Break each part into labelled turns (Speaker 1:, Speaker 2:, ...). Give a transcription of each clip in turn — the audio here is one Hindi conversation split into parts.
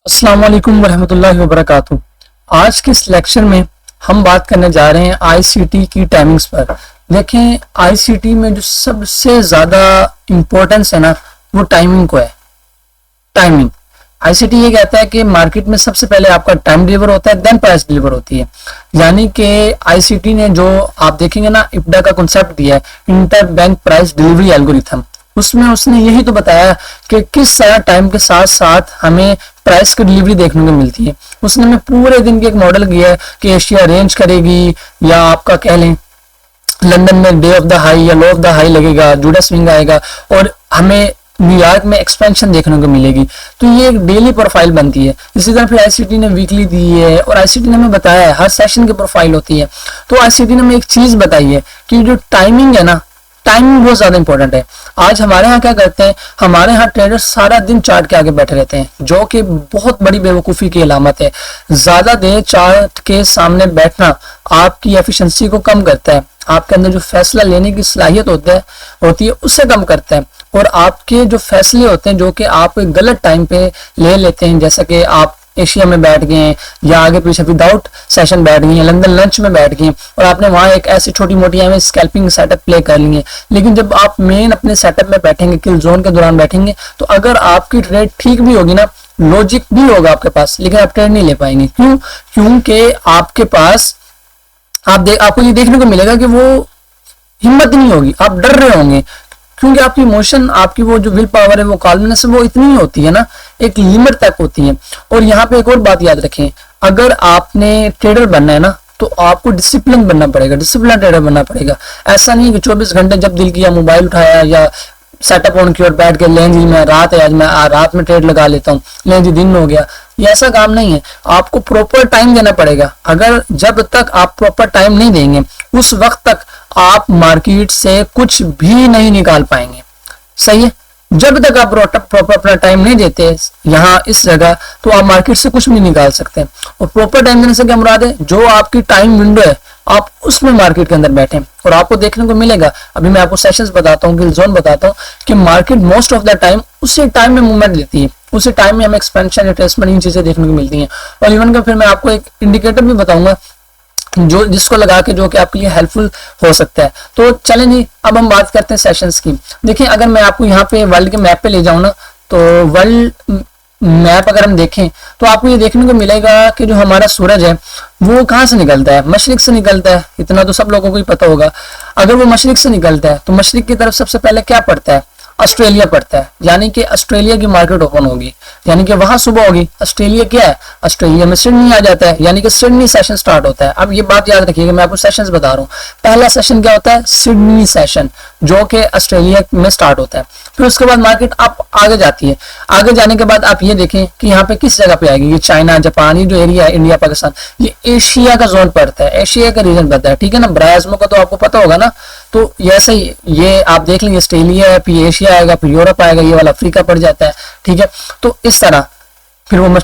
Speaker 1: अस्सलाम वालेकुम वरहमतुल्लाहि वबरकातुहू। आज के इस लेक्चर में हम बात करने जा रहे हैं आईसीटी की टाइमिंग्स पर। देखें, आईसीटी में जो सबसे ज़्यादा इम्पोर्टेंस है ना, वो टाइमिंग को है। टाइमिंग, आईसीटी ये कहता है कि मार्केट में सबसे पहले आपका टाइम डिलीवर होता है, देन प्राइस डिलीवर होती है। यानी कि आईसीटी ने जो आप देखेंगे ना, इप्डा का कॉन्सेप्ट दिया है, inter bank price delivery algorithm, उसमें उसने यही तो बताया कि किस तरह टाइम के साथ साथ हमें प्राइस की डिलीवरी देखने को मिलती है। उसने हमें पूरे दिन की एक मॉडल किया है कि एशिया रेंज करेगी, या आपका कह लें लंदन में डे ऑफ द हाई या लो ऑफ द हाई लगेगा, जूडा स्विंग आएगा, और हमें न्यूयॉर्क में एक्सपेंशन देखने को मिलेगी। तो ये एक डेली प्रोफाइल बनती है। इसी तरह फिर आईसीटी ने वीकली दी है, और आईसीटी ने हमें बताया है हर सेशन की प्रोफाइल होती है। तो आईसीटी ने हमें एक चीज बताई है कि जो टाइमिंग है ना, टाइमिंग बहुत ज्यादा इंपॉर्टेंट है। आज हमारे यहाँ क्या करते हैं, हमारे यहाँ ट्रेडर्स सारा दिन चार्ट के आगे बैठे रहते हैं, जो कि बहुत बड़ी बेवकूफ़ी की अलामत है। ज्यादा देर चार्ट के सामने बैठना आपकी एफिशिएंसी को कम करता है, आपके अंदर जो फैसला लेने की सलाहियत होती है उसे कम करता है। और आपके जो फैसले होते हैं जो कि आप गलत टाइम पे ले लेते हैं, जैसा कि आप एशिया में बैठ गए या आगे पीछे विदाउट सेशन बैठ गए, लंदन लंच में बैठ गए और आपने वहां एक ऐसी छोटी मोटी स्कैल्पिंग सेटअप प्ले कर लिए। लेकिन जब आप मेन अपने सेटअप में बैठेंगे, किल जोन के दौरान बैठेंगे, तो अगर आपकी ट्रेड ठीक भी होगी ना, लॉजिक भी होगा आपके पास, लेकिन आप ट्रेड नहीं ले पाएंगे। क्यों? क्योंकि आपके पास आपको ये देखने को मिलेगा कि वो हिम्मत नहीं होगी, आप डर रहे होंगे, क्योंकि आपकी इमोशन, आपकी वो जो विल पावर है, वो कॉन्फिडेंस है, वो इतनी होती है ना, एक लिमिट तक होती है। और यहाँ पे एक और बात याद रखें, अगर आपने ट्रेडर बनना है ना, तो आपको डिसिप्लिन बनना पड़ेगा, डिसिप्लिन ट्रेडर बनना पड़ेगा। ऐसा नहीं कि 24 घंटे जब दिल किया मोबाइल उठाया या सेटअप ऑन किया और बैठ के लें जी मैं रात है, आज मैं रात में ट्रेड लगा लेता हूँ, लें जी दिन में हो गया। ये ऐसा काम नहीं है, आपको प्रॉपर टाइम देना पड़ेगा। अगर जब तक आप प्रॉपर टाइम नहीं देंगे, उस वक्त तक आप मार्केट से कुछ भी नहीं निकाल पाएंगे। सही है? जब तक आप प्रॉपर अपना टाइम नहीं देते यहाँ इस जगह, तो आप मार्केट से कुछ भी नहीं निकाल सकते। और प्रॉपर टाइम देने से क्या मुराद है, जो आपकी टाइम विंडो है आप उसमें मार्केट के अंदर बैठे, और आपको देखने को मिलेगा, अभी मैं आपको सेशंस बताता हूँ, जोन बताता हूँ, कि market most of the time उसी टाइम में मूवमेंट लेती है, उसी टाइम में हमें एक्सपेंशन, रिट्रेसमेंट, इन चीजें देखने को मिलती हैं। और इवन का फिर मैं आपको एक इंडिकेटर भी बताऊंगा जो जिसको लगा के जो कि आपके लिए हेल्पफुल हो सकता है। तो चलें जी, अब हम बात करते हैं सेशंस की। देखिए, अगर मैं आपको यहाँ पे वर्ल्ड के मैप पे ले जाऊँ ना, तो वर्ल्ड मैप अगर हम देखें तो आपको ये देखने को मिलेगा कि जो हमारा सूरज है वो कहाँ से निकलता है, मशरिक से निकलता है। इतना तो सब लोगों को ही पता होगा। अगर वो मशरिक से निकलता है तो मशरिक की तरफ सबसे पहले क्या पड़ता है, ऑस्ट्रेलिया पड़ता है, यानी कि ऑस्ट्रेलिया की मार्केट ओपन होगी, यानी कि वहां सुबह होगी। ऑस्ट्रेलिया क्या है, ऑस्ट्रेलिया में सिडनी आ जाता है, यानी कि सिडनी सेशन स्टार्ट होता है। अब ये बात याद रखिएगा, मैं आपको सेशंस बता रहा हूँ। पहला सेशन क्या होता है, सिडनी सेशन, जो कि ऑस्ट्रेलिया में स्टार्ट होता है। फिर उसके बाद मार्केट आप आगे जाती है। आगे जाने के बाद आप ये देखें कि यहाँ पे किस जगह पे आएगी, ये चाइना, जापान, ये जो एरिया है, इंडिया, पाकिस्तान, ये एशिया का जोन पड़ता है, एशिया का रीजन पड़ता है। ठीक है ना, ब्राज़मो का तो आपको पता होगा ना। तो ऐसा ही ये आप देख लेंगे, ऑस्ट्रेलिया है, फिर एशिया आएगा, फिर यूरोप आएगा, ये वाला अफ्रीका पड़ जाता है। ठीक है, तो इस तरह फिर वो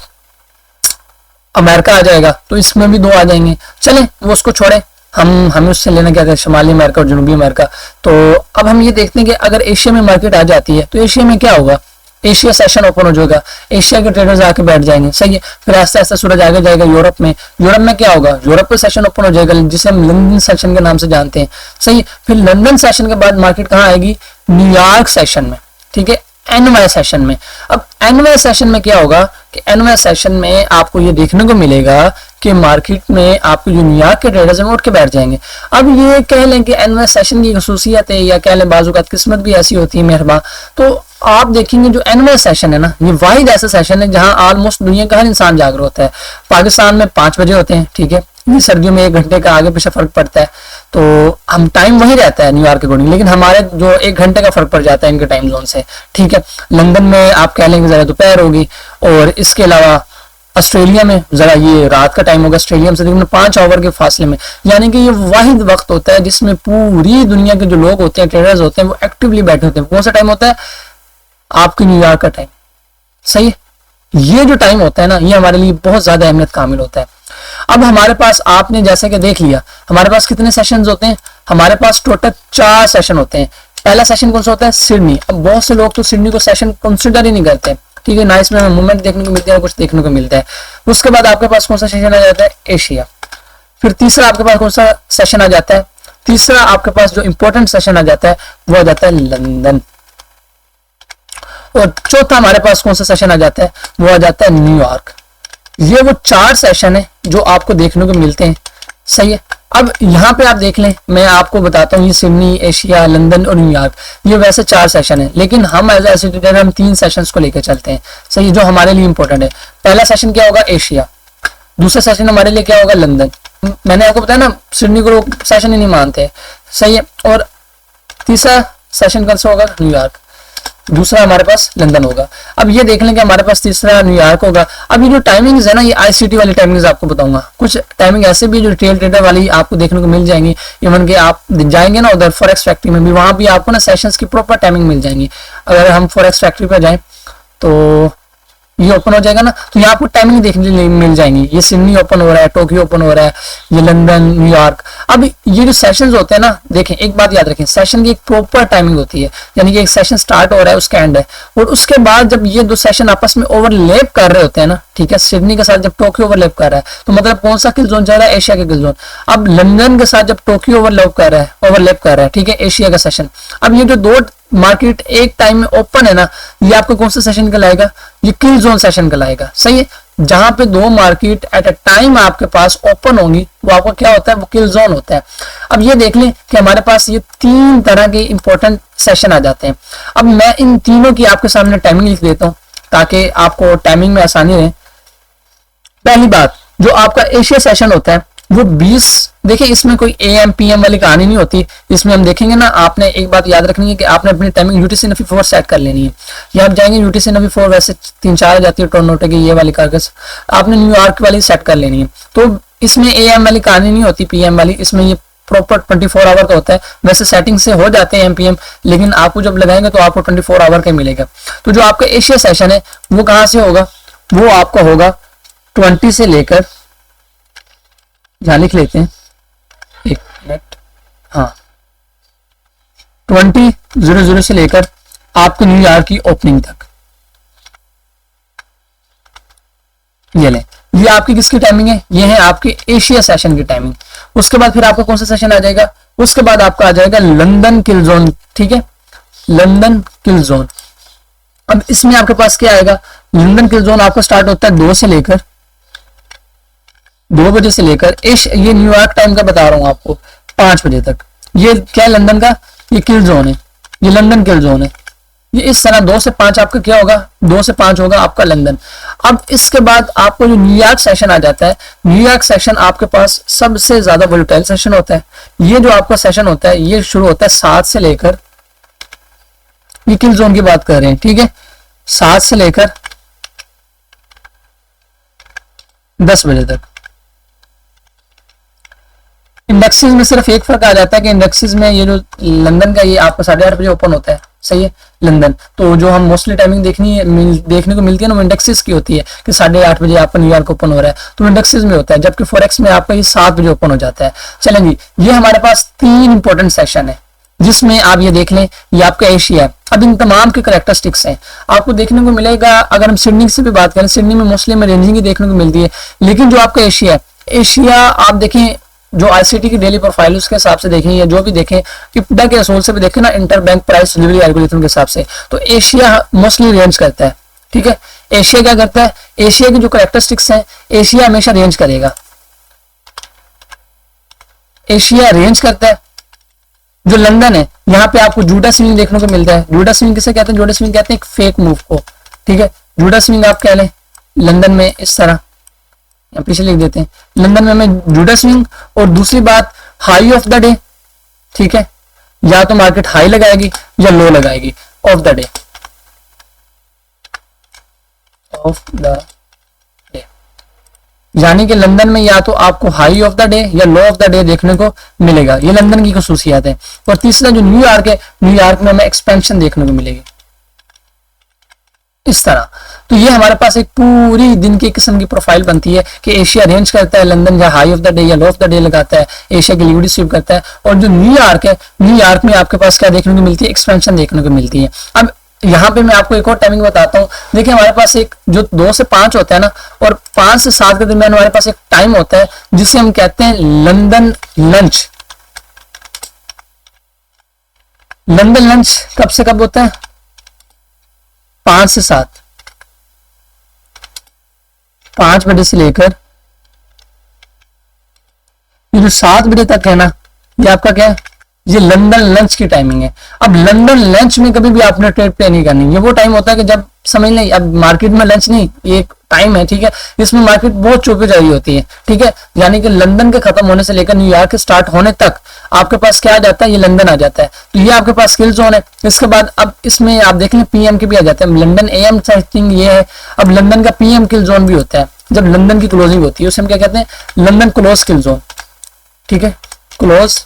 Speaker 1: अमेरिका आ जाएगा, तो इसमें भी दो आ जाएंगे। चलें, वो उसको छोड़े, हमें उससे लेना क्या है, शुमाली अमेरिका और जनूबी अमेरिका। तो अब हम ये देखते हैं कि अगर एशिया में मार्केट आ जाती है तो एशिया में क्या होगा, एशिया सेशन ओपन हो जाएगा, एशिया के ट्रेडर्स आके बैठ जाएंगे। सही है, फिर आस्ते आस्ते सूरज आगे जाएगा यूरोप में। यूरोप में क्या होगा, यूरोप का सेशन ओपन हो जाएगा, जिसे हम लंदन सेशन के नाम से जानते हैं। सही है, फिर लंदन सेशन के बाद मार्केट कहाँ आएगी, न्यूयॉर्क सेशन में। ठीक है, एनवाई सेशन में। अब एनवाई सेशन में क्या होगा कि एनवाई सेशन में आपको ये देखने को मिलेगा कि मार्केट में आपको जो न्यूयॉर्क के ट्रेडर्स हैं उठ के बैठ जाएंगे। अब ये कह लें कि एनवाई सेशन की खसूसियत है, या कह लें बाजू का किस्मत भी ऐसी होती है मेहरबान। तो आप देखेंगे जो एनवाई सेशन है ना, ये वाहिद ऐसा सेशन है जहां ऑलमोस्ट दुनिया का हर इंसान जागरूक होता है। पाकिस्तान में 5 बजे होते हैं। ठीक है, ये सर्दियों में 1 घंटे का आगे पीछे फर्क पड़ता है, तो हम टाइम वही रहता है न्यूयॉर्क के अकॉर्डिंग, लेकिन हमारे जो 1 घंटे का फर्क पड़ जाता है इनके टाइम जोन से। ठीक है, लंदन में आप कह लेंगे जरा दोपहर होगी, और इसके अलावा ऑस्ट्रेलिया में जरा ये रात का टाइम होगा, ऑस्ट्रेलिया में से तकरीबन 5 आवर के फासले में। यानी कि ये वाहिद वक्त होता है जिसमें पूरी दुनिया के जो लोग होते हैं, ट्रेडर्स होते हैं, वो एक्टिवली बैठे होते हैं। कौन सा टाइम होता है, आपके न्यूयॉर्क का टाइम। सही है, ये जो टाइम होता है ना, ये हमारे लिए बहुत ज्यादा अहमियत कामिल होता है। अब हमारे पास आपने जैसे कि देख लिया, हमारे पास कितने सेशंस होते हैं, हमारे पास टोटल 4 सेशन होते हैं। पहला सेशन कौन सा होता है, सिडनी। अब बहुत से लोग तो सिडनी को सेशन कंसिडर ही नहीं करते, ठीक है ना, इसमें हमें मूवमेंट देखने को मिलती है, कुछ देखने को मिलता है। उसके बाद आपके पास कौन सा सेशन आ जाता है, एशिया। फिर तीसरा आपके पास कौन सा सेशन आ जाता है, तीसरा आपके पास जो इंपॉर्टेंट सेशन आ जाता है वो आ जाता है लंदन। और चौथा हमारे पास कौन सा सेशन आ जाता है, वो आ जाता है न्यूयॉर्क। ये वो 4 सेशन है जो आपको देखने को मिलते हैं, सही है। अब यहाँ पे आप देख लें, मैं आपको बताता हूँ, ये सिडनी, एशिया, लंदन और न्यूयॉर्क, ये वैसे 4 सेशन है, लेकिन हम एज ए स्टूडेंट हम 3 सेशंस को लेकर चलते हैं, सही है, जो हमारे लिए इंपॉर्टेंट है। पहला सेशन क्या होगा, एशिया। दूसरा सेशन हमारे लिए क्या होगा, लंदन। मैंने आपको बताया ना, सिडनी को सेशन ही नहीं मानते, सही है। और तीसरा सेशन कौन सा होगा, न्यूयॉर्क। दूसरा हमारे पास लंदन होगा। अब ये देख लें कि हमारे पास तीसरा न्यूयॉर्क होगा। अब ये जो टाइमिंग्स है ना, ये आईसीटी वाली टाइमिंग्स आपको बताऊंगा। कुछ टाइमिंग ऐसे भी जो रिटेल ट्रेडर वाली आपको देखने को मिल जाएंगी। इवन के आप जाएंगे ना उधर फॉरेक्स फैक्ट्री में भी, वहां भी आपको ना सेशंस की प्रॉपर टाइमिंग मिल जाएंगी। अगर हम फॉरेक्स फैक्ट्री पर जाएं तो ये ओपन हो जाएगा ना, तो यहाँ आपको टाइमिंग देखने के लिए मिल जाएंगी। ये सिडनी ओपन हो रहा है, टोक्यो ओपन हो रहा है, ये लंदन, न्यूयॉर्क। अब ये जो सेशंस होते हैं ना, देखें एक बात याद रखें, सेशन की एक प्रॉपर टाइमिंग होती है, यानी कि एक सेशन स्टार्ट हो रहा है, उसका एंड है। और उसके बाद जब ये 2 सेशन आपस में ओवरलैप कर रहे होते हैं ना, ठीक है, सिडनी के साथ जब टोक्यो ओवरलैप कर रहा है, तो मतलब कौन सा किल जोन चल रहा है, एशिया का किल जोन। अब लंदन के साथ जब टोक्यो ओवरलैप कर रहा है, ठीक है, एशिया का सेशन। अब ये जो 2 मार्केट एक टाइम में ओपन है ना, ये आपको कौन सा सेशन कहलाएगा, ये किल जोन सेशन कहलाएगा, सही है। जहां पे 2 मार्केट एट अ टाइम आपके पास ओपन होंगी, वो आपका क्या होता है, वो किल जोन होता है। अब ये देख लें कि हमारे पास ये 3 तरह के इंपॉर्टेंट सेशन आ जाते हैं। अब मैं इन तीनों की आपके सामने टाइमिंग लिख देता हूं ताकि आपको टाइमिंग में आसानी रहे। पहली बात, जो आपका एशिया सेशन होता है वो 20, देखिए इसमें कोई AM PM वाली कहानी नहीं होती। इसमें हम देखेंगे ना, आपने एक बात याद रखनी है कि आपने अपनी टाइमिंग UTC Nifty 4 सेट कर लेनी है। या आप जाएंगे UTC Nifty 4 वैसे 3-4 आ जाती है, टोरंटो की ये वाली कागज, आपने न्यूयॉर्क वाली सेट कर लेनी है। तो इसमें AM वाली कहानी नहीं होती, PM वाली, इसमें ये प्रॉपर 24 आवर का होता है। वैसे सेटिंग से हो जाते हैं MPM, लेकिन आपको जब लगाएंगे तो आपको 24 आवर का मिलेगा। तो जो आपका एशिया सेशन है वो कहाँ से होगा, वो आपका होगा 20 से लेकर, यहां लिख लेते हैं, एक मिनट, हाँ, 20:00 से लेकर आपको न्यूयॉर्क की ओपनिंग तक। ये लें, ये आपकी किसकी टाइमिंग है, ये है आपके एशिया सेशन की टाइमिंग। उसके बाद फिर आपको कौन सा सेशन आ जाएगा, उसके बाद आपका आ जाएगा लंदन किल जोन, ठीक है, लंदन किल जोन। अब इसमें आपके पास क्या आएगा, लंदन किल जोन आपका स्टार्ट होता है 2 बजे से लेकर ये न्यूयॉर्क टाइम का बता रहा हूं आपको, 5 बजे तक। ये क्या है, लंदन का ये किल जोन है, ये लंदन किल जोन है। ये इस तरह 2 से 5 आपका क्या होगा, 2 से 5 होगा आपका लंदन। अब इसके बाद आपको जो न्यूयॉर्क सेशन आ जाता है, न्यूयॉर्क सेशन आपके पास सबसे ज्यादा वोलेटाइल सेशन होता है। ये जो आपका सेशन होता है ये शुरू होता है 7 से लेकर, ये किल जोन की बात कर रहे हैं, ठीक है, 7 से लेकर 10 बजे तक। इंडेक्सेस में सिर्फ एक फर्क आ जाता है कि इंडेक्सेस में ये जो लंदन का ये आपको 8:30 बजे ओपन होता है, सही है, लंदन। तो जो हम मोस्टली टाइमिंग देखने को मिलती है ना, वो इंडेक्सेस की होती है कि 8:30 बजे आपका न्यूयॉर्क ओपन हो रहा है, तो इंडेक्सेस में होता है। जबकि फॉरेक्स में आपका ये 7 बजे ओपन हो जाता है। चलें जी, ये हमारे पास 3 इंपॉर्टेंट सेशन है जिसमें आप ये देख लें, ये आपका एशिया है। अब इन तमाम के करैक्टरिस्टिक्स हैं, आपको देखने को मिलेगा। अगर हम सिडनी से भी बात करें, सिडनी में मोस्टली हमें रेंजिंग ही देखने को मिलती है, लेकिन जो आपका एशिया है, एशिया आप देखें जो आईसीटी की डेली प्रोफाइल उसके हिसाब से देखें या जो भी देखें, इप्डा के असूल से भी देखें ना, inter bank price delivery algorithm के हिसाब से, तो एशिया मोस्टली रेंज करता है, ठीक है। एशिया क्या करता है, एशिया की जो करैक्टरिस्टिक्स हैं, एशिया हमेशा रेंज करेगा, एशिया रेंज करता है। जो लंदन है, यहाँ पे आपको जूडा स्विंग देखने को मिलता है। जूडा स्विंग किसे कहते हैं, जूडा स्विंग कहते हैं एक फेक मूव को, ठीक है। जूडा स्विंग आप कह लें लंदन में इस तरह, पीछे लिख देते हैं, लंदन में हमें जूडा स्विंग। और दूसरी बात, हाई ऑफ द डे, ठीक है, या तो मार्केट हाई लगाएगी या लो लगाएगी of the day, of the day, यानी कि लंदन में या तो आपको हाई ऑफ द डे या लो ऑफ द डे देखने को मिलेगा। ये लंदन की खसूसियात है। और तीसरा जो न्यूयॉर्क है, न्यूयॉर्क में हमें एक्सपेंशन देखने को मिलेगी इस तरह। तो ये हमारे पास एक पूरी दिन की किस्म की प्रोफाइल बनती है कि एशिया रेंज करता है, लंदन या हाई ऑफ द डे या लो ऑफ द डे लगाता है, एशिया की लिक्विडिटी स्वीप करता है। और जो न्यूयॉर्क है, न्यूयॉर्क में आपके पास क्या देखने को मिलती है, एक्सपेंशन देखने को मिलती है। अब यहाँ पे मैं आपको एक और टाइमिंग बताता हूँ। देखिए हमारे पास एक जो 2 से 5 होता है ना, और 5 से 7 के दरमियान हमारे पास एक टाइम होता है जिसे हम कहते हैं लंदन लंच। लंदन लंच कब से कब होता है? 5 से 7, 5 बजे से लेकर ये जो 7 बजे तक है ना, ये आपका क्या है? ये लंदन लंच की टाइमिंग है। अब लंदन लंच में कभी भी आपने ट्रेड प्ले नहीं करनी। ये वो टाइम होता है कि जब समझ लें, अब मार्केट में लंच नहीं, ये एक टाइम है, ठीक है, इसमें मार्केट बहुत चौपी जा रही होती है, ठीक है, यानी कि लंदन के खत्म होने से लेकर न्यूयॉर्क के स्टार्ट होने तक आपके पास क्या आ जाता है? ये लंदन आ जाता है। तो ये आपके पास किल जोन है। इसके बाद अब इसमें आप देख लें पीएम के भी आ जाते हैं। लंदन एएम सेटिंग ये है। अब लंदन का पीएम किल जोन भी होता है जब लंदन की क्लोजिंग होती है, उसे हम क्या कहते हैं? लंदन क्लोज किल जोन, ठीक है, क्लोज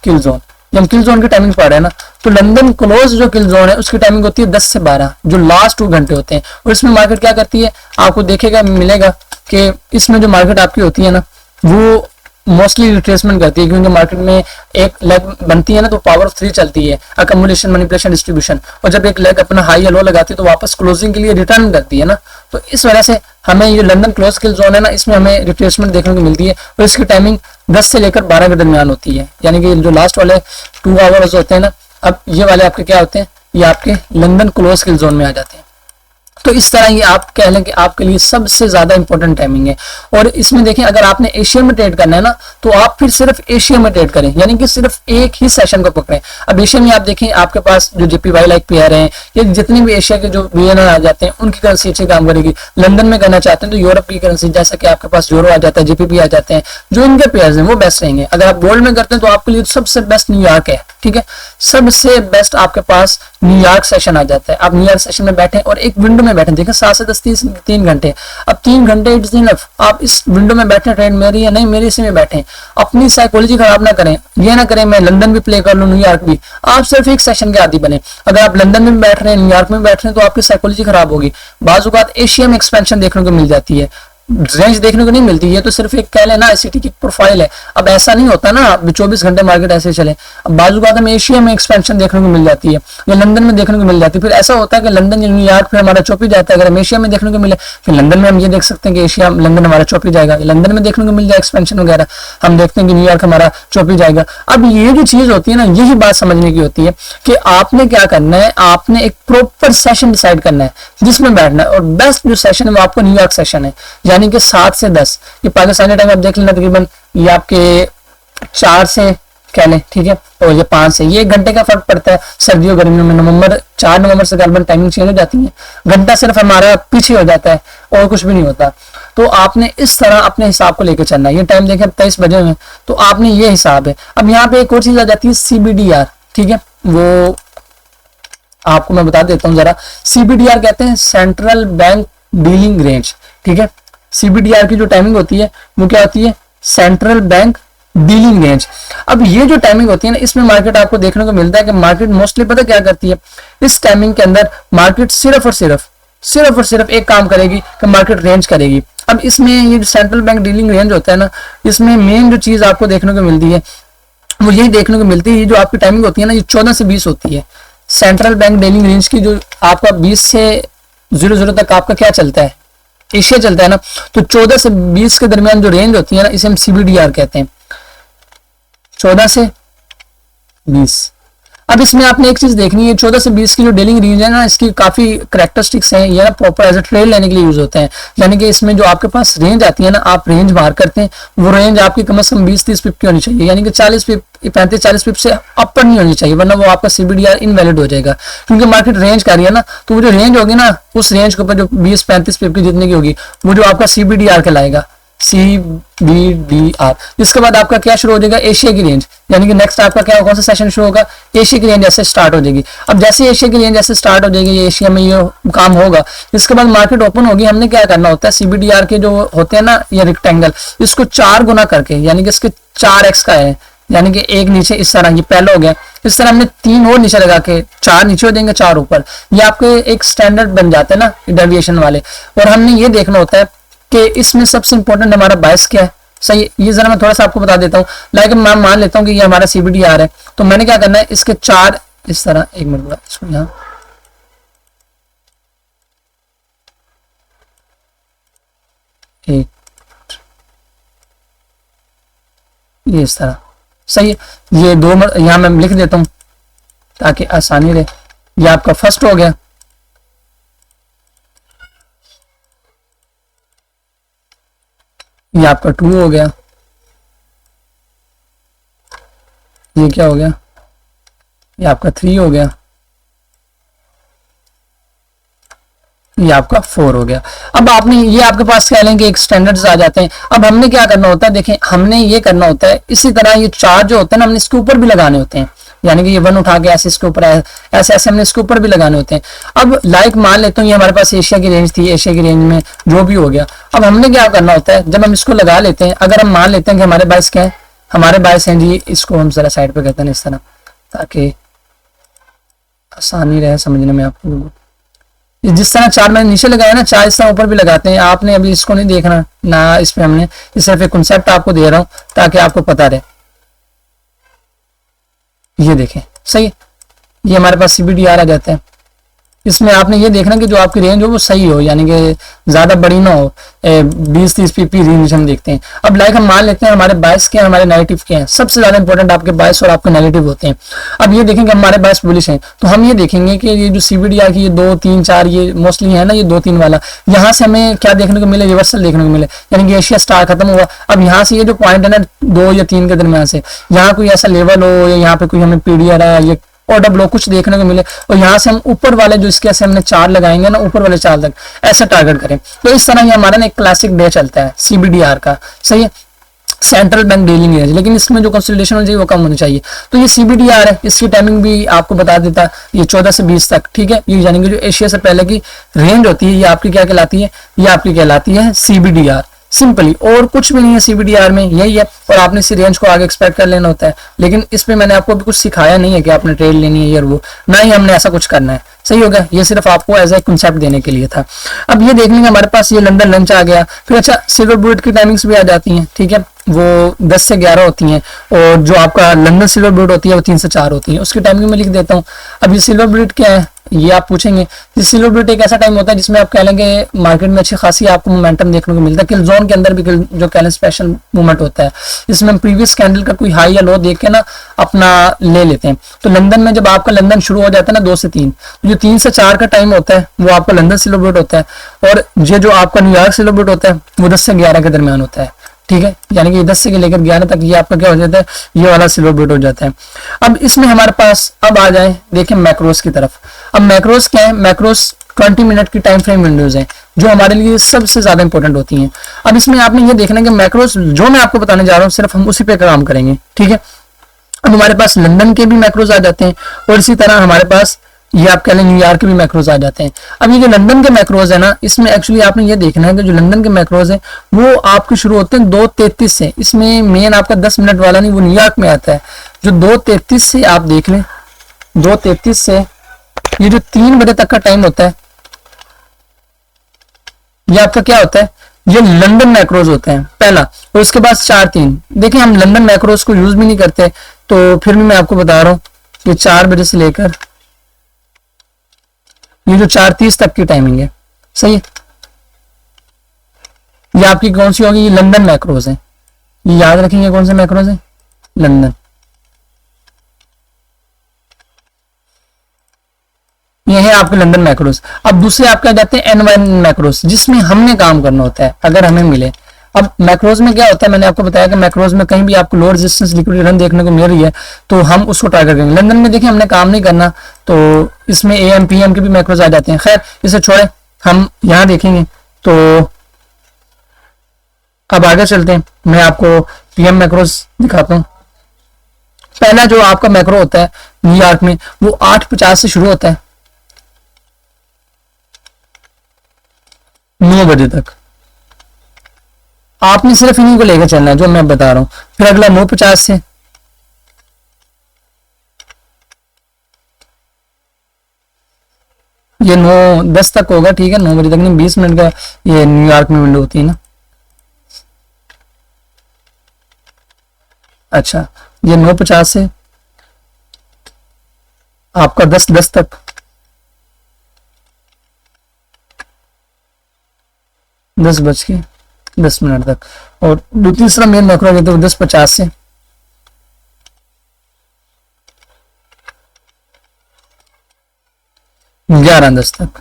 Speaker 1: किल जोन। जब हम किल जोन की टाइमिंग पढ़ रहे हैं ना, तो लंदन क्लोज जो किल जोन है उसकी टाइमिंग होती है 10 से 12, जो लास्ट 2 घंटे होते हैं। और इसमें मार्केट क्या करती है? आपको देखेगा मिलेगा कि इसमें जो मार्केट आपकी होती है ना, वो मोस्टली रिट्रेसमेंट करती है, क्योंकि मार्केट में एक लेग बनती है ना, तो पावर ऑफ 3 चलती है, अकमुलेशन, मैनिपुलेशन, डिस्ट्रीब्यूशन। और जब एक लेग अपना हाई या लो लगाती है तो वापस क्लोजिंग के लिए रिटर्न करती है ना। तो इस वजह से हमें ये लंदन क्लोज किल जोन है ना, इसमें हमें रिट्रेसमेंट देखने को मिलती है। और इसकी टाइमिंग 10 से लेकर 12 के दरमियान होती है, यानी कि जो लास्ट वाले 2 आवर्स होते हैं ना, अब ये वाले आपके क्या होते हैं? ये आपके लंदन क्लोज किल जोन में आ जाते हैं। तो इस तरह ये आप कह लें कि आपके लिए सबसे ज्यादा इंपॉर्टेंट टाइमिंग है। और इसमें देखें, अगर आपने एशिया में ट्रेड करना है ना, तो आप फिर सिर्फ एशिया में ट्रेड करें, यानी कि सिर्फ एक ही सेशन को पकड़ें। अब एशिया में आप देखें, आपके पास जो जेपीवाई लाइक पेयर हैं, या जितने भी एशिया के जो बीएनआर आ जाते हैं, उनकी करेंसी अच्छी काम करेगी। लंदन में करना चाहते हैं तो यूरोप की करेंसी, जैसा कि आपके पास यूरो आ जाता है, जेपीपी आ जाते हैं, जो इनके पेयर्स हैं वो बेस्ट रहेंगे। अगर आप गोल्ड में करते हैं तो आपके लिए सबसे बेस्ट न्यूयॉर्क है, ठीक है, सबसे बेस्ट आपके पास न्यूयॉर्क सेशन आ जाता है। आप न्यूयॉर्क सेशन में बैठे और एक विंडो में बैठे, देखें 7 से 10 3 घंटे। अब 3 घंटे इट्स इनफ। आप इस विंडो में बैठे, ट्रेड मेरी या नहीं मेरी, इसी में बैठे, अपनी साइकोलॉजी खराब ना करें। ये ना करें मैं लंदन भी प्ले कर लूं, न्यूयॉर्क भी। आप सिर्फ एक सेशन के आदी बने। अगर आप लंदन में बैठ रहे हैं, न्यूयॉर्क में बैठ रहे हैं, तो आपकी साइकोलॉजी खराब होगी। बाजुकात एशिया में एक्सपेंशन देखने को मिल जाती है, रेंज देखने को नहीं मिलती। ये तो सिर्फ एक कह लेना आईसीटी की प्रोफाइल है। अब ऐसा नहीं होता ना 24 घंटे मार्केट ऐसे चले। अब बाजू बात में एशिया में एक्सपेंशन देखने को मिल जाती है, या लंदन में देखने को मिल जाती है। फिर ऐसा होता है कि लंदन या न्यूयॉर्क फिर हमारा चौपी जाता है। अगर हम एशिया में देखने को मिले, फिर लंदन में हम ये देख सकते हैं कि एशिया लंदन हमारा चौपी जाएगा, लंदन में देखने को मिल जाए एक्सपेंशन वगैरह, हम देखते हैं कि न्यूयॉर्क हमारा चौपी जाएगा। अब ये जो चीज होती है ना, यही बात समझने की होती है कि आपने क्या करना है, आपने एक प्रॉपर सेशन डिसाइड करना है जिसमें बैठना है। और बेस्ट जो सेशन है वो आपको न्यूयॉर्क सेशन है, यानी कि 7 से 10। ये पाकिस्तानी टाइम आप देख लेना, तकरीबन ये आपके 4 से कह लें, ठीक है, और ये 5 से, ये 1 घंटे का फर्क पड़ता है सर्दियों गर्मियों में। 4 नवंबर से गलबन टाइमिंग चेंज हो जाती है, घंटा सिर्फ हमारा पीछे हो जाता है और कुछ भी नहीं होता। तो आपने इस तरह अपने हिसाब को लेकर चलना है। ये टाइम देखें 23 बजे में, तो आपने ये हिसाब है। अब यहाँ पे एक और चीज आ जाती है CBDR, ठीक है, वो आपको मैं बता देता हूँ जरा। CBDR कहते हैं सेंट्रल बैंक डीलिंग रेंज, ठीक है। CBDR की जो टाइमिंग होती है वो क्या होती है? Central bank dealing range. अब ये जो टाइमिंग होती है ना, इसमें मार्केट आपको देखने को मिलता है कि मार्केट मोस्टली पता क्या करती है, इस टाइमिंग के अंदर मार्केट सिर्फ और सिर्फ एक काम करेगी कि मार्केट रेंज करेगी। अब इसमें ये जो सेंट्रल बैंक डीलिंग रेंज होता है ना, इसमें मेन जो चीज आपको देखने को मिलती है वो यही देखने को मिलती है, ये जो आपकी टाइमिंग होती है ना, ये 14 से 20 होती है। सेंट्रल बैंक डीलिंग रेंज की जो आपका 20 से 00 तक आपका क्या चलता है, एशिया चलता है ना, तो 14 से 20 के दरमियान जो रेंज होती है ना, इसे हम CBDR कहते हैं, 14 से 20। अब इसमें आपने एक चीज देखनी है, 14 से 20 की जो डीलिंग रेंज है ना, इसकी काफी करेक्टरिस्टिक्स हैं। ये ना प्रॉपर एज ए ट्रेड लेने के लिए यूज होते हैं, यानी कि इसमें जो आपके पास रेंज आती है ना, आप रेंज बाहर करते हैं, वो रेंज आपकी कम से कम 20-30 पिप की होनी चाहिए, यानी कि 35-40 पिप से अपर नहीं होनी चाहिए, वरना वो आपका CBDR इनवैलिड हो जाएगा। क्योंकि मार्केट रेंज कर रही है ना, तो वो जो रेंज होगी ना, उस रेंज के ऊपर जो 20-35 पिप की जितने की होगी, वो जो आपका CBDR कहलाएगा, CBDR। इसके बाद आपका क्या शुरू हो जाएगा? एशिया की रेंज, यानी कि नेक्स्ट आपका क्या कौन सा सेशन शुरू होगा? एशिया की रेंज ऐसे स्टार्ट हो जाएगी। अब जैसे एशिया की रेंज ऐसे स्टार्ट हो जाएगी, एशिया में ये काम होगा, इसके बाद मार्केट ओपन होगी। हमने क्या करना होता है, CBDR के जो होते हैं ना, ये रेक्टेंगल, इसको 4 गुना करके, यानी कि इसके 4x का है, यानी कि एक नीचे इस तरह, ये पहला हो गया, इस तरह हमने 3 और नीचे लगा के 4 नीचे हो जाएंगे, 4 ऊपर, ये आपके एक स्टैंडर्ड बन जाते हैं ना डेविएशन वाले। और हमने ये देखना होता है कि इसमें सबसे इंपॉर्टेंट हमारा बायस क्या है। सही, ये जरा मैं थोड़ा सा आपको बता देता हूँ। लाइक मैं मान लेता हूँ कि ये हमारा CBDR है, तो मैंने क्या करना है, इसके 4 इस तरह, 1 मिनट इसको यहाँ ये इस तरह, सही है। ये दो यहाँ मैं लिख देता हूँ ताकि आसानी रहे। ये आपका फर्स्ट हो गया, ये आपका 2 हो गया, ये क्या हो गया, ये आपका 3 हो गया, ये आपका 4 हो गया। अब आपने ये आपके पास कह लेंगे एक स्टैंडर्ड्स आ जाते हैं। अब हमने क्या करना होता है, देखें हमने ये करना होता है, इसी तरह ये 4 जो होते हैं ना हमने इसके ऊपर भी लगाने होते हैं, यानी कि ये 1 उठा के ऐसे इसके ऊपर ऐसे ऐसे हमने इसके ऊपर भी लगाने होते हैं। अब लाइक मान लेता हूँ ये हमारे पास एशिया की रेंज थी, एशिया की रेंज में जो भी हो गया, अब हमने क्या करना होता है, जब हम इसको लगा लेते हैं, अगर हम मान लेते हैं कि हमारे बाइस क्या है, हमारे बाइस हैं जी, इसको हम जरा साइड पे करते हैं इस तरह ताकि आसानी रहे समझने में आपको। जिस तरह 4 मैंने नीचे लगाया ना, 4 इस तरह ऊपर भी लगाते हैं। आपने अभी इसको नहीं देखना ना, इस पे हमने सिर्फ एक कॉन्सेप्ट आपको दे रहा हूं ताकि आपको पता रहे। ये देखें, सही, ये हमारे पास CBDR आ जाता है। इसमें आपने ये देखना कि जो आपकी रेंज हो वो सही हो, यानी कि ज्यादा बड़ी ना हो, 20-30 PP रेंज हम देखते हैं। अब लाइक हम मान लेते हैं हमारे बायस के हैं, हमारे नेगेटिव के हैं। सबसे ज्यादा इंपॉर्टेंट आपके बायस और आपके नेगेटिव होते हैं। अब ये देखेंगे हमारे बायस बुलिश हैं, तो हम ये देखेंगे कि ये जो CBDR की ये 2, 3, 4 ये मोस्टली है ना, ये 2, 3 वाला, यहाँ से हमें क्या देखने को मिले, रिवर्सल देखने को मिले, यानी कि एशिया स्टार खत्म हुआ। अब यहाँ से ये जो पॉइंट है ना 2 या 3 के दरमियान से, यहाँ कोई ऐसा लेवल हो या यहाँ पे कोई हमें PDR या और डब्लो कुछ देखने को मिले, और यहाँ से हम ऊपर वाले जो इसके ऐसे हमने 4 लगाएंगे ना, ऊपर वाले 4 तक ऐसा टारगेट करें। तो इस तरह ये हमारा ना एक क्लासिक डे चलता है CBDR का, सही है, सेंट्रल बैंक डीलिंग है, लेकिन इसमें जो कंसोलिडेशन होनी चाहिए वो कम होनी चाहिए। तो ये CBDR है, इसकी टाइमिंग भी आपको बता देता है, ये 14 से 20 तक, ठीक है। ये यानी कि जो एशिया से पहले की रेंज होती है ये आपकी क्या कहलाती है, ये आपकी कहलाती है CBDR, सिंपली, और कुछ भी नहीं है CBDR में, यही है। और आपने इसी रेंज को आगे एक्सपेक्ट कर लेना होता है, लेकिन इस पे मैंने आपको भी कुछ सिखाया नहीं है कि आपने ट्रेड लेनी है ये और वो, ना ही हमने ऐसा कुछ करना है, सही हो गया। ये सिर्फ आपको एज ए कंसेप्ट देने के लिए था। अब ये देख लेंगे हमारे पास ये लंदन लंच आ गया, फिर अच्छा सिल्वर बुलेट की टाइमिंग्स भी आ जाती हैं, ठीक है, वो 10 से 11 होती हैं, और जो आपका लंदन सिल्वर बुलेट होती है वो 3 से 4 होती है। उसकी टाइमिंग में लिख देता हूँ। अब ये सिल्वर बुलेट क्या है ये आप पूछेंगे। ये सिल्वर बुलेट एक ऐसा टाइम होता है जिसमें आप कह लेंगे मार्केट में अच्छी खासी आपको मोमेंटम देखने को मिलता है। किल जोन के अंदर भी जो कह लें स्पेशल मूवमेंट होता है, इसमें हम प्रीवियस कैंडल का कोई हाई या लो देख के ना अपना ले लेते हैं। तो लंदन में जब आपका लंदन शुरू हो जाता है ना 2 से 3, जो 3 से 4 का टाइम होता है वो आपका लंदन सिल्वर बुलेट होता है, और ये जो आपका न्यूयॉर्क सिल्वर बुलेट होता है वो 10 से 11 के दरमियान होता है, ठीक है। यानी कि 10 से लेकर 11 तक ये आपका क्या हो जाता है, ये वाला सिल्वर बुलेट हो जाता है। अब इसमें हमारे पास अब आ जाए देखें मैक्रोस की तरफ। अब मैक्रोस क्या है, मैक्रोस 20 मिनट की टाइम फ्रेम विंडोज है जो हमारे लिए सबसे ज्यादा इंपॉर्टेंट होती हैं। अब इसमें आपने ये देखना है कि मैक्रोस जो मैं आपको बताने जा रहा हूँ सिर्फ हम उसी पे काम करेंगे, ठीक है। अब हमारे पास लंदन के भी मैक्रोस आ जाते हैं, और इसी तरह हमारे पास ये आप कह लें न्यूयॉर्क के भी मैक्रोज आ जाते हैं। अब ये जो लंदन के मैक्रोज है ना, इसमें एक्चुअली आपने ये देखना है कि जो लंदन के मैक्रोज है वो आपके शुरू होते हैं 2:33 से। इसमें मेन आपका 10 मिनट वाला नहीं, वो न्यूयॉर्क में आता है। जो 2:33 से आप देख लें, 2:33 से ये जो 3 बजे तक का टाइम होता है ये आपका क्या होता है, ये लंदन मैक्रोज होते हैं पहला, और उसके बाद 4:03। देखिए हम लंदन मैक्रोज को यूज भी नहीं करते, तो फिर भी मैं आपको बता रहा हूँ ये 4 बजे से लेकर ये जो 4:30 तक की टाइमिंग है, सही है। ये आपकी कौन सी होगी, ये लंदन मैक्रोज है, ये याद रखेंगे कौन से मैक्रोज है, लंदन। ये है आपके लंदन मैक्रोज। अब दूसरे आपके आ जाते हैं N1 मैक्रोज, जिसमें हमने काम करना होता है अगर हमें मिले। अब मैक्रोज में क्या होता है, मैंने आपको बताया कि मैक्रोज में कहीं भी आपको लो रेजिस्टेंस लिक्विडिटी रन देखने को मिल रही है तो हम उसको टारगेट करेंगे। लंदन में देखिए हमने काम नहीं करना, तो इसमें AM PM के भी मैक्रोज आ जाते हैं। खैर इसे छोड़े, हम यहाँ देखेंगे। तो अब आगे चलते हैं, मैं आपको PM मैक्रोज दिखाता हूँ। पहला जो आपका मैक्रो होता है न्यूयॉर्क में वो 8:50 से शुरू होता है 9 बजे तक। आपने सिर्फ इन्हीं को लेकर चलना है जो मैं बता रहा हूं। फिर अगला 9:50 से ये 9:10 तक होगा, ठीक है, 9 बजे तक नहीं, 20 मिनट का ये न्यूयॉर्क में विंडो होती है ना। अच्छा, ये 9:50 से आपका 10:10 तक, 10:10 तक, और तीसरा मेन मैक्रो कहते हैं 10:50 से 11:10 तक।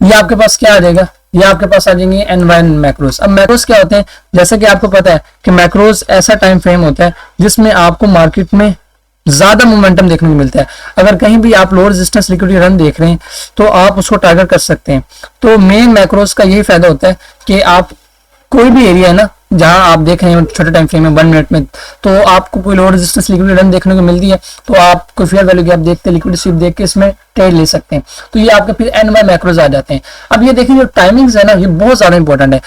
Speaker 1: ये आपके पास क्या आ जाएगा, ये आपके पास आ जाएंगे एन मैक्रोस। अब मैक्रोस क्या होते हैं, जैसे कि आपको पता है कि मैक्रोस ऐसा टाइम फ्रेम होता है जिसमें आपको मार्केट में ज्यादा मोमेंटम देखने को मिलता है। अगर कहीं भी आप लो रेजिस्टेंस लिक्विडिटी रन देख रहे हैं तो आप उसको टारगेट कर सकते हैं। तो मेन मैक्रोस का यही फायदा होता है कि आप कोई भी एरिया है ना जहां आप देख रहे हैं छोटे टाइम फ्रेम में 1 मिनट में, तो आपको कोई लो रेजिस्टेंस लिक्विडिटी रन देखने को मिलती है तो आप कोई फेयर वैल्यू गैप देखते हैं, लिक्विडिटी स्वीप देख के इसमें ट्रेड ले सकते हैं। तो ये आपके फिर एनवाई मैक्रोज आ जाते हैं। अब ये देखिए जो टाइमिंग्स है ना ये बहुत ज्यादा इंपॉर्टेंट है।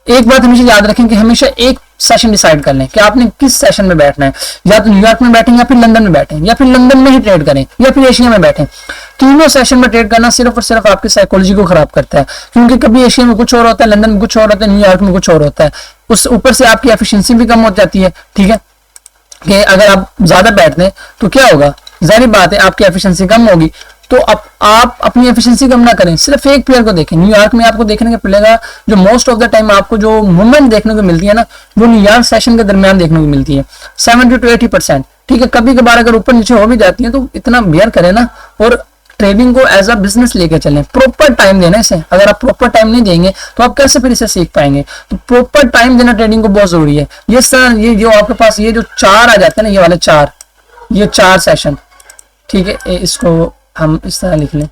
Speaker 1: एक बात हमेशा याद रखें कि हमेशा एक सेशन डिसाइड कर लें कि आपने किस सेशन में बैठना है, या तो न्यूयॉर्क में बैठें या फिर लंदन में बैठें या फिर लंदन में ही ट्रेड करें या फिर एशिया में बैठें। तीनों सेशन में ट्रेड करना सिर्फ और सिर्फ आपकी साइकोलॉजी को खराब करता है, क्योंकि कभी एशिया में कुछ और होता है, लंदन में कुछ और होता है, न्यूयॉर्क में कुछ और होता है। उस ऊपर से आपकी एफिशिएंसी भी कम हो जाती है। ठीक है, कि अगर आप ज्यादा बैठते हैं तो क्या होगा, जाहिर बात है आपकी एफिशिएंसी कम होगी। तो आप अपनी एफिशिएंसी कम ना करें, सिर्फ एक पेयर को देखें। न्यूयॉर्क में आपको देखने को मिलेगा जो मोस्ट ऑफ द टाइम आपको जो मूवमेंट देखने को मिलती है ना वो न्यूयॉर्क सेशन के दरमियान देखने को मिलती है 70 to 80%। ठीक है, कभी कभार अगर ऊपर नीचे हो भी जाती है तो इतना बेयर करें ना और ट्रेडिंग को एज अ बिजनेस लेके चलें। प्रॉपर टाइम देना इसे, अगर आप प्रॉपर टाइम नहीं देंगे तो आप कैसे फिर इसे सीख पाएंगे। तो प्रॉपर टाइम देना ट्रेडिंग को बहुत जरूरी है। ये सर ये जो आपके पास ये जो 4 आ जाते हैं ना, ये वाले 4, ये 4 सेशन, ठीक है, इसको हम इस तरह लिख लें,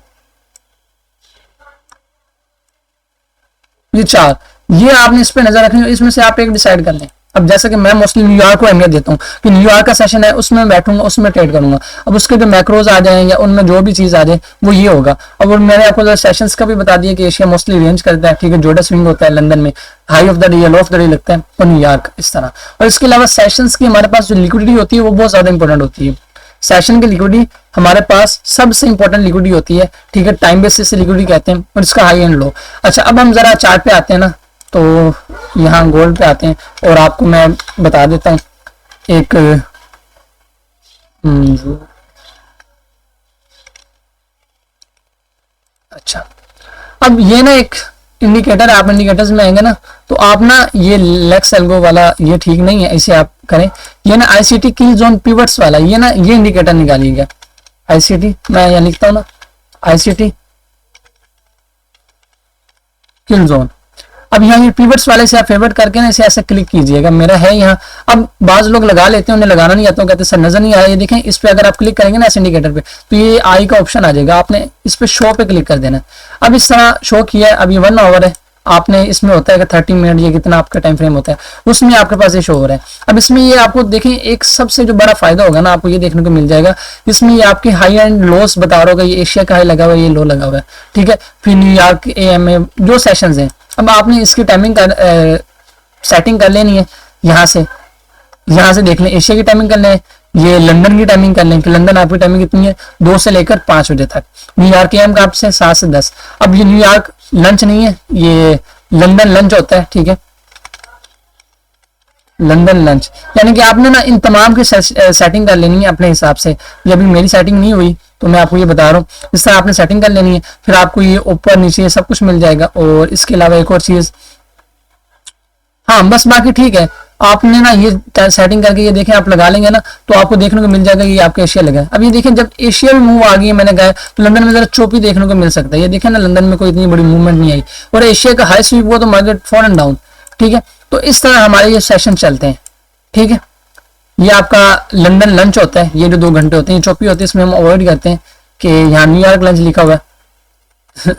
Speaker 1: ये 4, ये आपने इस पे नजर रखनी है, इसमें से आप एक डिसाइड कर लें। अब जैसे कि मैं मोस्टली न्यूयॉर्क को अहमियत देता हूँ कि न्यूयॉर्क का सेशन है उसमें बैठूंगा, उसमें ट्रेड करूंगा। अब उसके जो मैक्रोज आ जाए या उनमें जो भी चीज आ जाए वो ये होगा। अब मैंने आपको सेशंस का भी बता दिया कि एशिया मोस्टली रेंज करता है। ठीक है, जोड़ा स्विंग होता है लंदन में, हाई ऑफ द डे या लो ऑफ द डे लगता है, और न्यूयॉर्क इस तरह। और इसके अलावा सेशंस की हमारे पास जो लिक्विडिटी होती है वो बहुत ज्यादा इंपॉर्टेंट होती है। सेशन की लिक्विडिटी हमारे पास सबसे इंपॉर्टेंट लिक्विडिटी होती है। ठीक है, टाइम बेसिस से लिक्विडिटी कहते हैं और इसका हाई एंड लो। अच्छा, अब हम जरा चार्ट पे आते हैं ना, तो यहाँ गोल्ड पे आते हैं और आपको मैं बता देता हूँ एक अच्छा, अब ये ना एक इंडिकेटर है, आप इंडिकेटर्स में आएंगे ना तो आप ना ये लेक्स एल्गो वाला ये ठीक नहीं है, इसे आप करें। ये ना आईसीटी किल जोन पिवट्स वाला, ये ना ये इंडिकेटर निकालिएगा। आईसीटी मैं यहाँ लिखता हूँ ना, आईसीटी किल जोन। अब यहाँ ये पिवट्स वाले से आप फेवरेट करके ना इसे ऐसे क्लिक कीजिएगा, मेरा है यहाँ। अब बाज लोग लगा लेते हैं, उन्हें लगाना नहीं आता, कहते सर नजर नहीं आया। ये देखें, इस पे अगर आप क्लिक करेंगे ना इस इंडिकेटर पे तो ये आई का ऑप्शन आ जाएगा, आपने इस पे शो पे क्लिक कर देना। अब इस तरह शो किया है, अब ये 1 आवर है, आपने इसमें होता है कि 30 मिनट ये कितना आपका टाइम फ्रेम होता है, उसमें आपके पास ये शो हो रहा है। अब इसमें ये आपको देखें एक सबसे जो बड़ा फायदा होगा ना आपको ये देखने को मिल जाएगा, इसमें ये आपके हाई एंड लोस बता रहा होगा, ये एशिया का हाई लगा हुआ है, ये लो लगा हुआ है। ठीक है, फिर न्यूयॉर्क एएमए जो सेशंस हैं, अब आपने इसकी टाइमिंग का सेटिंग कर लेनी है। यहाँ से देख लें, एशिया की टाइमिंग कर लें, ये लंदन की टाइमिंग कर लें कि लंदन आपकी टाइमिंग कितनी है 2 से लेकर 5 बजे तक, न्यूयॉर्क एएम का आपसे 7 से 10। अब ये न्यूयॉर्क लंच नहीं है, ये लंदन लंच होता है। ठीक है, लंदन लंच, यानी कि आपने ना इन तमाम की सेटिंग कर लेनी है अपने हिसाब से। ये अभी मेरी सेटिंग नहीं हुई तो मैं आपको ये बता रहा हूँ, इस तरह आपने सेटिंग कर लेनी है, फिर आपको ये ऊपर नीचे सब कुछ मिल जाएगा। और इसके अलावा एक और चीज, हाँ बस बाकी ठीक है, आपने ना ये सेटिंग करके ये देखें आप लगा लेंगे ना तो आपको देखने को मिल जाएगा ये आपका एशिया लगा है। अब ये देखें जब एशिया भी मूव आ गई है, मैंने कहा तो लंदन में जरा चोपी देखने को मिल सकता है। ये देखें ना लंदन में कोई इतनी बड़ी मूवमेंट नहीं आई और एशिया का हाई स्वीप हुआ तो मार्केट फॉरन डाउन। ठीक है, तो इस तरह हमारे ये सेशन चलते हैं। ठीक है, ये आपका लंदन लंच होता है, ये जो 2 घंटे होते हैं, ये चौपी होती है, इसमें हम अवॉइड करते हैं कि यहाँ न्यूयॉर्क लंच लिखा हुआ है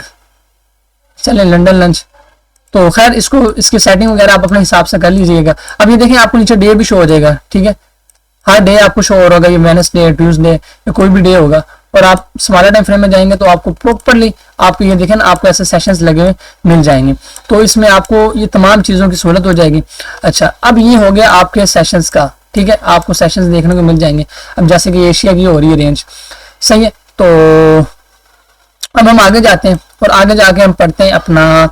Speaker 1: चले लंदन लंच। तो खैर इसको इसकी सेटिंग वगैरह आप अपने हिसाब से कर लीजिएगा। अब ये देखें आपको नीचे डे भी शो हो जाएगा। ठीक है, हर डे आपको शो हो रहा होगा, ये वेडनेसडे, ट्यूसडे या कोई भी डे होगा। और आप स्मॉलर टाइम फ्रेम में जाएंगे तो आपको प्रॉपरली आपको ये देखें ना आपको ऐसे सेशंस लगे हुए मिल जाएंगे, तो इसमें आपको ये तमाम चीज़ों की सहूलत हो जाएगी। अच्छा, अब ये हो गया आपके सेशंस का। ठीक है, आपको सेशंस देखने को मिल जाएंगे। अब जैसे कि एशिया की हो रही है रेंज, सही है। तो अब हम आगे जाते हैं और आगे जाके हम पढ़ते हैं अपना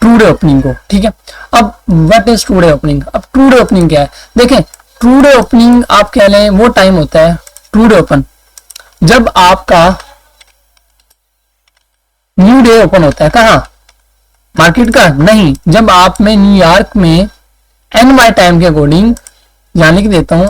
Speaker 1: ट्रू डे ओपनिंग को। ठीक है, अब what is true day opening. अब ट्रू डे ओपनिंग क्या है, देखें ट्रू डे ओपनिंग आप कह लें वो टाइम होता है ट्रू डे ओपन जब आपका न्यू डे ओपन होता है। कहाँ, मार्केट का नहीं, जब आप में न्यूयॉर्क में NY टाइम के अकॉर्डिंग, यहाँ लिख देता हूं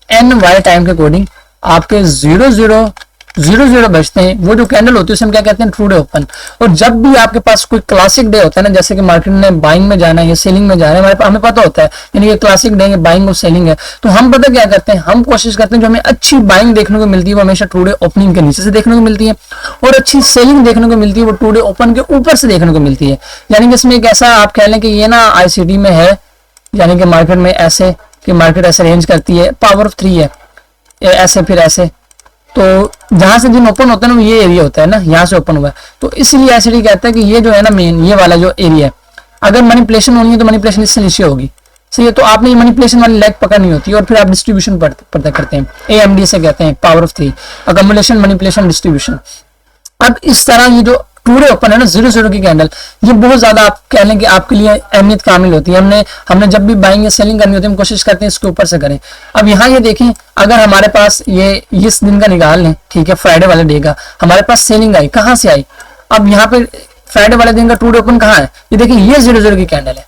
Speaker 1: NY टाइम के अकॉर्डिंग आपके 00 0 बजते हैं, वो जो कैंडल होती है उसे हम क्या कहते हैं, ट्रू डे ओपन। और जब भी आपके पास कोई क्लासिक डे होता है ना, जैसे कि मार्केट में बाइंग में जाना है या सेलिंग में जाना है, हमें पता होता है यानी ये क्लासिक डे है, बाइंग और सेलिंग है, तो हम पता क्या करते हैं, हम कोशिश करते हैं जो हमें अच्छी बाइंग देखने को मिलती है वो हमेशा ट्रू डे ओपनिंग के नीचे से देखने को मिलती है, और अच्छी सेलिंग देखने को मिलती है वो ट्रू डे ओपन के ऊपर से देखने को मिलती है। यानी कि इसमें एक ऐसा आप कह लें कि ये ना ICT में है, यानी कि मार्केट में ऐसे कि मार्केट ऐसे रेंज करती है, पावर ऑफ 3 है, ऐसे फिर ऐसे, तो जहां से दिन ओपन होता है ना ये एरिया होता है ना, यहाँ से ओपन हुआ है, तो इसलिए ICT कहता है कि ये जो है ना मेन ये वाला जो एरिया है, अगर मैनिपुलेशन होनी है तो मैनिपुलेशन इससे नीचे होगी, सही है, तो आपने ये मैनिपुलेशन वाली लेग पकड़नी होती है और फिर आप डिस्ट्रीब्यूशन पता करते हैं, AMD से कहते हैं, पावर ऑफ 3, अकमुलेशन, मैनिपुलेशन, डिस्ट्रीब्यूशन। अब इस तरह ये जो ट्रू डे ओपन है ना 0 की कैंडल, ये बहुत ज्यादा आप कह लें कि आपके लिए अहमियत कामिल होती है। हमने जब भी बाइंग या सेलिंग करनी होती है हम कोशिश करते हैं इसके ऊपर से करें। अब यहाँ ये देखें, अगर हमारे पास ये इस दिन का निकाल लें, ठीक है, फ्राइडे वाले डे का हमारे पास सेलिंग आई, कहाँ से आई, अब यहाँ पे फ्राइडे वाले दिन का ट्रू डे ओपन कहाँ है, ये देखिए ये 0 की कैंडल है,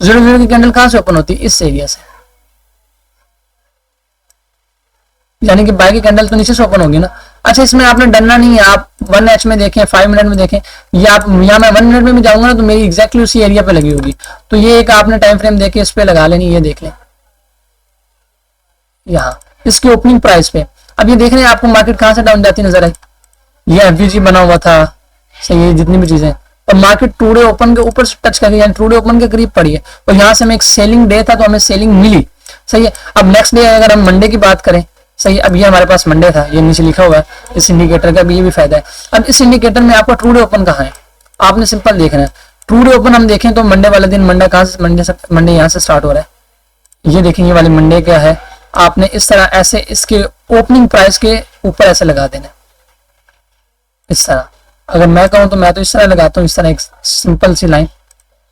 Speaker 1: 0 की कैंडल कहाँ से ओपन होती है, इस एरिया से, यानी कि बाय की कैंडल तो नीचे से ओपन होगी ना। अच्छा, इसमें आपने डरना नहीं है, आप 1H में देखें, 5 मिनट में देखें, या आप या मैं 1 मिनट में भी जाऊंगा ना तो मेरी एग्जैक्टली उसी एरिया पे लगी होगी, तो ये एक आपने टाइम फ्रेम देके इस पे लगा लेनी, ये देख लें यहाँ इसके ओपनिंग प्राइस पे। अब ये देख रहे हैं आपको मार्केट कहाँ से डाउन जाती नजर आई, ये FVG बना हुआ था, सही है, जितनी भी चीजें, और मार्केट टू डे ओपन के ऊपर से टच करी, यानी टू डे ओपन के करीब पड़ी है, और यहाँ से हमें एक सेलिंग डे था तो हमें सेलिंग मिली, सही है। अब नेक्स्ट डे अगर हम मंडे की बात करें, सही, अब ये हमारे पास मंडे था, ये नीचे लिखा हुआ है इस इंडिकेटर का भी, ये भी फायदा है। अब इस इंडिकेटर में आपका ट्रू डे ओपन कहाँ है, आपने सिंपल देखना है, ट्रू डे ओपन हम देखें तो मंडे वाले दिन, मंडे कहाँ से, मंडे यहाँ से स्टार्ट हो रहा है, ये देखें ये वाले मंडे क्या है, आपने इस तरह ऐसे इसके ओपनिंग प्राइस के ऊपर ऐसे लगा देना इस तरह। अगर मैं कहूँ तो मैं तो इस तरह लगाता हूँ, इस तरह एक सिंपल सी लाइन,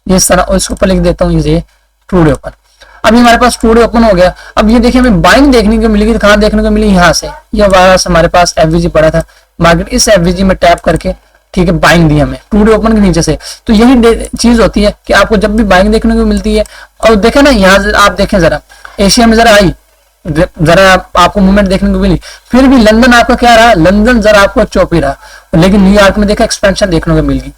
Speaker 1: ये इस तरह, और इसके ऊपर लिख देता हूँ ये ट्रू डे ओपन। अभी हमारे पास ट्रू डे ओपन हो गया। अब ये देखिए हमें बाइंग देखने को मिलेगी, तो कहाँ देखने को मिली, यहाँ से, ये वापस हमारे पास FVG पड़ा था, मार्केट इस FVG में टैप करके, ठीक है, बाइंग दी हमें ट्रू डे ओपन के नीचे से। तो यही चीज होती है कि आपको जब भी बाइंग देखने को मिलती है, और देखें ना यहाँ आप देखें जरा, एशिया में जरा आई, जरा आपको मूवमेंट देखने को मिली, फिर भी लंदन आपका क्या रहा, लंदन जरा आपको चौपी रहा, लेकिन न्यूयॉर्क में देखा एक्सपेंशन देखने को मिल गई,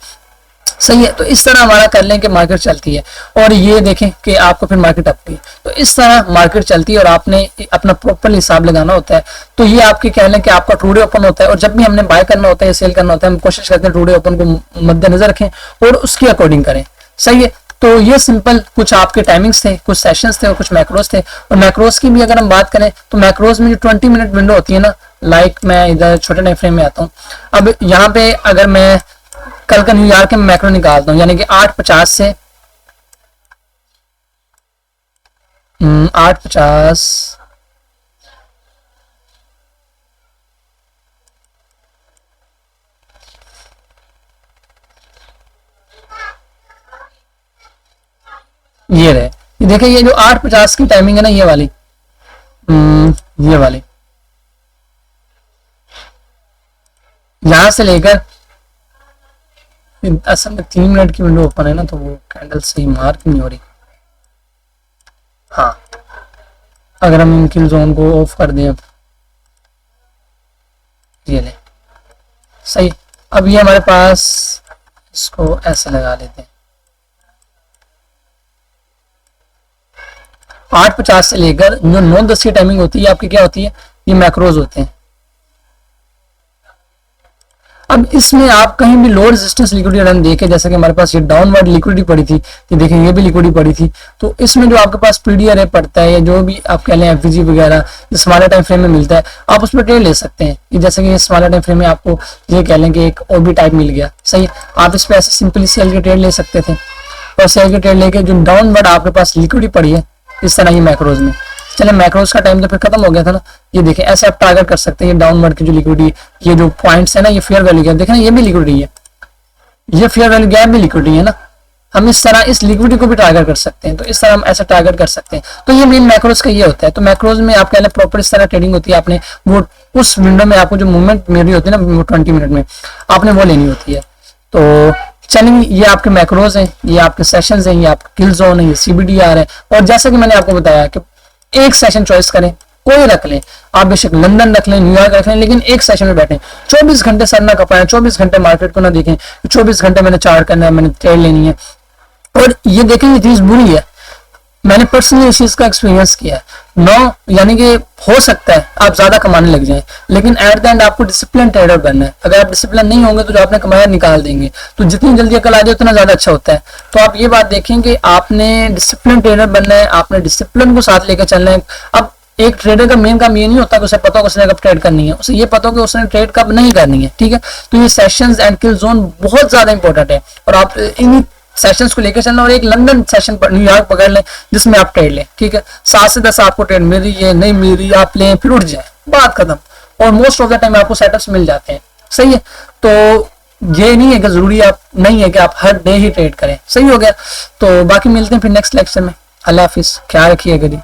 Speaker 1: सही है। तो इस तरह हमारा कर लें कि मार्केट चलती है, और ये देखें कि आपको फिर मार्केट अप गई, तो इस तरह मार्केट चलती है और आपने अपना प्रॉपर हिसाब लगाना होता है। तो ये आपके कह लें कि आपका ट्रू डे ओपन होता है, और जब भी हमने बाय करना होता है, सेल करना होता है, हम कोशिश करते हैं ट्रू डे ओपन को मद्देनजर रखें और उसके अकॉर्डिंग करें, सही है। तो ये सिंपल कुछ आपके टाइमिंग्स थे, कुछ सेशंस थे और कुछ मैक्रोस थे। और मैक्रोस की भी अगर हम बात करें तो मैक्रोस में जो 20 मिनट विंडो होती है ना, लाइक मैं इधर छोटे टाइम फ्रेम में आता हूँ। अब यहाँ पे अगर मैं कल का न्यूयॉर्क में मैक्रो निकालता हूँ, यानी कि 8:50 से 8:50 ये रहे, ये देखिए ये जो 8:50 की टाइमिंग है ना, ये वाली, ये वाली, यहां से लेकर, असल में 3 मिनट की विंडो ओपन है ना, तो वो कैंडल सही मार्क नहीं हो रही। हाँ, अगर हम इन किल जोन को ऑफ कर दें, अब ये ले, सही। अब ये हमारे पास, इसको ऐसे लगा लेते हैं, 8:50 से लेकर जो 9:10 की टाइमिंग होती है आपकी क्या होती है, ये मैक्रोज होते हैं। अब इसमें आप कहीं भी लो रेजिस्टेंस लिक्विडिटी रन देखे, जैसे कि हमारे पास ये डाउनवर्ड लिक्विडिटी पड़ी थी, ये देखें ये भी लिक्विडिटी पड़ी थी, तो इसमें जो आपके पास PDRA पड़ता है या जो भी आप कह लें FVG वगैरह स्मॉलर टाइम फ्रेम में मिलता है, आप उसमें ट्रेड ले सकते हैं। ये जैसे कि स्मॉलर टाइम फ्रेम में आपको ये कह लें कि एक OB टाइप मिल गया, सही, आप इस पर ऐसे सिंपली सेल के ट्रेड ले सकते थे, और सेल के ट्रेड लेके जो डाउनवर्ड आपके पास लिक्विडिटी पड़ी है इस तरह, ये मैक्रोज में। चले मैक्रोज का टाइम तो फिर खत्म हो गया था ना, ये देखें ऐसे आप टारगेट कर सकते हैं। ये डाउनवर्ड की जो लिक्विडिटी, ये जो पॉइंट्स है ना, ये फेयर वैल्यू गैप, देखें ये भी लिक्विडिटी है, ये फेयर वैल्यू गैप भी लिक्विडिटी है ना, हम इस तरह इस लिक्विडिटी को भी टारगेट कर सकते हैं। तो इस तरह हम ऐसा टारगेट कर सकते हैं। तो ये मेन मैक्रोज का ये होता है। तो मैक्रोज में आप कह लें प्रॉपर इस तरह ट्रेडिंग होती है, आपने वो उस विंडो में आपको जो मूवमेंट मेरी होती है ना 20 मिनट में, आपने वो लेनी होती है। तो चलिए, ये आपके मैक्रोज हैं, ये आपके सेशंस हैं, ये आपके किल जोन है, ये CBDR है। और जैसा कि मैंने आपको बताया कि एक सेशन चॉइस करें, कोई रख लें, आप बेशक लंदन रख लें, न्यूयॉर्क रख लें, लेकिन एक सेशन में बैठे, 24 घंटे सर ना कपाएं, 24 घंटे मार्केट को ना देखें, 24 घंटे मैंने चार्ट करना है, मैंने ट्रेड लेनी है। और ये देखें ये चीज बुरी है, मैंने पर्सनली इस चीज का एक्सपीरियंस किया है। नो यानी कि हो सकता है आप ज्यादा कमाने लग जाएं, लेकिन एट द एंड आपको डिसिप्लिन ट्रेडर बनना है। अगर आप डिसिप्लिन नहीं होंगे तो जो आपने कमाया निकाल देंगे, तो जितनी जल्दी अकल आ जाए उतना ज्यादा अच्छा होता है। तो आप ये बात देखें कि आपने डिसिप्लिन ट्रेडर बनना है, आपने डिसिप्लिन को साथ लेकर चलना है। अब एक ट्रेडर का मेन काम ये नहीं होता कि उसे पता हो उसने कब ट्रेड करनी है, उसे ये पता हो कि उसने ट्रेड कब नहीं करनी है, ठीक है। तो ये सेशंस एंड किल जोन बहुत ज्यादा इंपॉर्टेंट है, और आप इन्हीं सेशंस को लेकर चलना, और एक लंदन सेशन पर न्यूयॉर्क पकड़ लें जिसमें आप ट्रेड लें, ठीक है। 7 से 10 आपको ट्रेड मिल रही है, नहीं मिल रही आप लें, फिर उठ जाए, बात खत्म। और मोस्ट ऑफ द टाइम आपको सेटअप्स मिल जाते हैं, सही है। तो ये नहीं है कि जरूरी आप नहीं है कि आप हर डे ही ट्रेड करें, सही हो गया। तो बाकी मिलते हैं फिर नेक्स्ट लेक्चर में। अल्लाह हाफिज, ख्याल रखिएगा जी।